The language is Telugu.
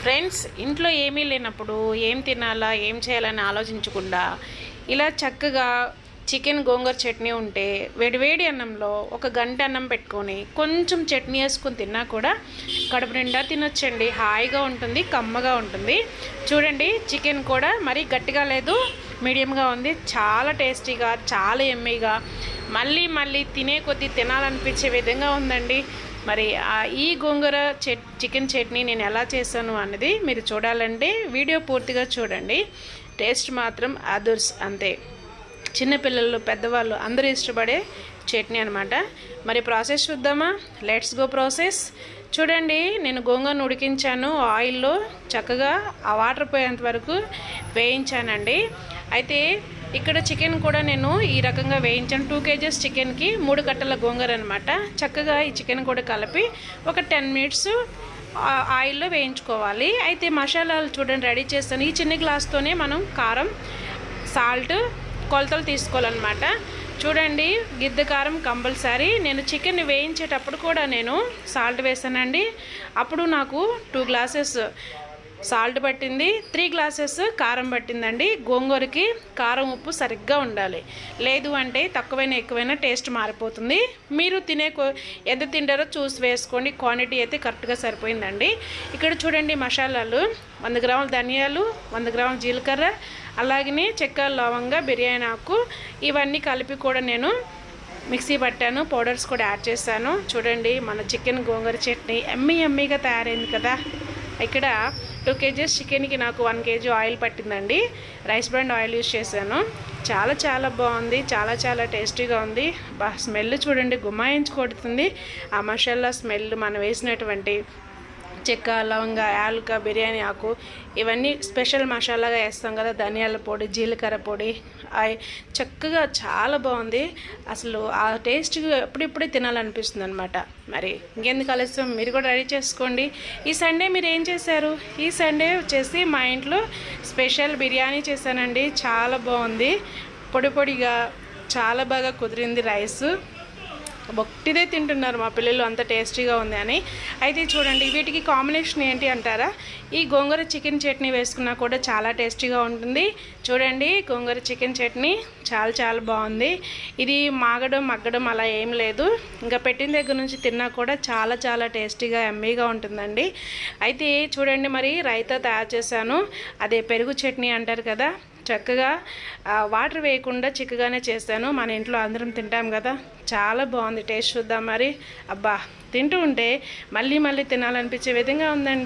ఫ్రెండ్స్, ఇంట్లో ఏమీ లేనప్పుడు ఏం తినాలా ఏం చేయాలని ఆలోచించకుండా ఇలా చక్కగా చికెన్ గోంగూర చట్నీ ఉంటే వేడివేడి అన్నంలో ఒక గంట అన్నం పెట్టుకొని కొంచెం చట్నీ వేసుకొని తిన్నా కూడా కడుపు నిండా తినొచ్చండి. హాయిగా ఉంటుంది, కమ్మగా ఉంటుంది. చూడండి, చికెన్ కూడా మరీ గట్టిగా లేదు, మీడియంగా ఉంది. చాలా టేస్టీగా, చాలా ఎమ్మీగా, మళ్ళీ మళ్ళీ తినే కొద్దీ తినాలనిపించే విధంగా ఉందండి. మరి ఈ గోంగూర చికెన్ చట్నీ నేను ఎలా చేశాను అన్నది మీరు చూడాలంటే వీడియో పూర్తిగా చూడండి. టేస్ట్ మాత్రం అదుర్స్ అంతే. చిన్నపిల్లలు, పెద్దవాళ్ళు అందరూ ఇష్టపడే చట్నీ అనమాట. మరి ప్రాసెస్ చూద్దామా? Let's go process. చూడండి, నేను గోంగూరను ఉడికించాను ఆయిల్లో, చక్కగా ఆ వాటర్ పోయేంత వరకు వేయించానండి. అయితే ఇక్కడ చికెన్ కూడా నేను ఈ రకంగా వేయించాను. 2 kgs చికెన్కి 3 కట్టల గోంగూర అనమాట. చక్కగా ఈ చికెన్ కూడా కలిపి ఒక 10 minutes ఆయిల్లో వేయించుకోవాలి. అయితే మసాలాలు చూడండి రెడీ చేస్తాను. ఈ చిన్న గ్లాస్తోనే మనం కారం, సాల్ట్ కొలతలు తీసుకోవాలన్నమాట. చూడండి, గిద్ద కారం కంపల్సరీ. నేను చికెన్ వేయించేటప్పుడు కూడా నేను సాల్ట్ వేసానండి. అప్పుడు నాకు 2 glasses సాల్ట్ పట్టింది, 3 glasses కారం పట్టిందండి. గోంగూరకి కారం ఉప్పు సరిగ్గా ఉండాలి, లేదు అంటే తక్కువైనా ఎక్కువైనా టేస్ట్ మారిపోతుంది. మీరు ఎంత తింటారో చూసి వేసుకోండి. క్వాంటిటీ అయితే కరెక్ట్గా సరిపోయిందండి. ఇక్కడ చూడండి, మసాలాలు 100 grams ధనియాలు, 100 grams జీలకర్ర, అలాగనే చెక్క, లవంగ, బిర్యానీ ఆకు, ఇవన్నీ కలిపి కూడా నేను మిక్సీ పట్టాను. పౌడర్స్ కూడా యాడ్ చేశాను. చూడండి, మన చికెన్ గోంగూర చట్నీ ఎమ్మీగా తయారైంది కదా. ఇక్కడ 2 kgs చికెన్కి నాకు 1 kg ఆయిల్ పట్టిందండి. రైస్ బ్రాండ్ ఆయిల్ యూజ్ చేశాను. చాలా బాగుంది, చాలా టేస్టీగా ఉంది. స్మెల్ చూడండి, గుమాయించి కొడుతుంది. ఆ మసాలా స్మెల్, మనం వేసినటువంటి చెక్క, లవంగ, యాలక, బిర్యానీ ఆకు, ఇవన్నీ స్పెషల్ మసాలాగా వేస్తాం కదా. ధనియాల పొడి, జీలకర్ర పొడి, చక్కగా చాలా బాగుంది. అసలు ఆ టేస్ట్ ఎప్పుడిప్పుడే తినాలనిపిస్తుంది అనమాట. మరి ఇంకెందుకు ఆలస్యం, మీరు కూడా రెడీ చేసుకోండి. ఈ సండే మీరు ఏం చేశారు? ఈ సండే వచ్చేసి మా ఇంట్లో స్పెషల్ బిర్యానీ చేశానండి. చాలా బాగుంది, పొడిగా చాలా బాగా కుదిరింది. రైసు ఒట్టిదే తింటున్నారు మా పిల్లలు, అంత టేస్టీగా ఉంది అని. అయితే చూడండి, వీటికి కాంబినేషన్ ఏంటి అంటారా? ఈ గోంగూర చికెన్ చట్నీ వేసుకున్నా కూడా చాలా టేస్టీగా ఉంటుంది. చూడండి, గోంగూర చికెన్ చట్నీ చాలా బాగుంది. ఇది మగ్గడం అలా ఏం లేదు. ఇంకా పెట్టిన దగ్గర నుంచి తిన్నా కూడా చాలా టేస్టీగా, ఎమ్మీగా ఉంటుందండి. అయితే చూడండి, మరి రైతా తయారు చేశాను. అదే పెరుగు చట్నీ అంటారు కదా. చక్కగా వాటర్ వేయకుండా చిక్కగానే చేశాను. మన ఇంట్లో అందరం తింటాం కదా. చాలా బాగుంది. టేస్ట్ చూద్దాం మరి. అబ్బా, తింటూ ఉంటే మళ్ళీ తినాలనిపించే విధంగా ఉందండి.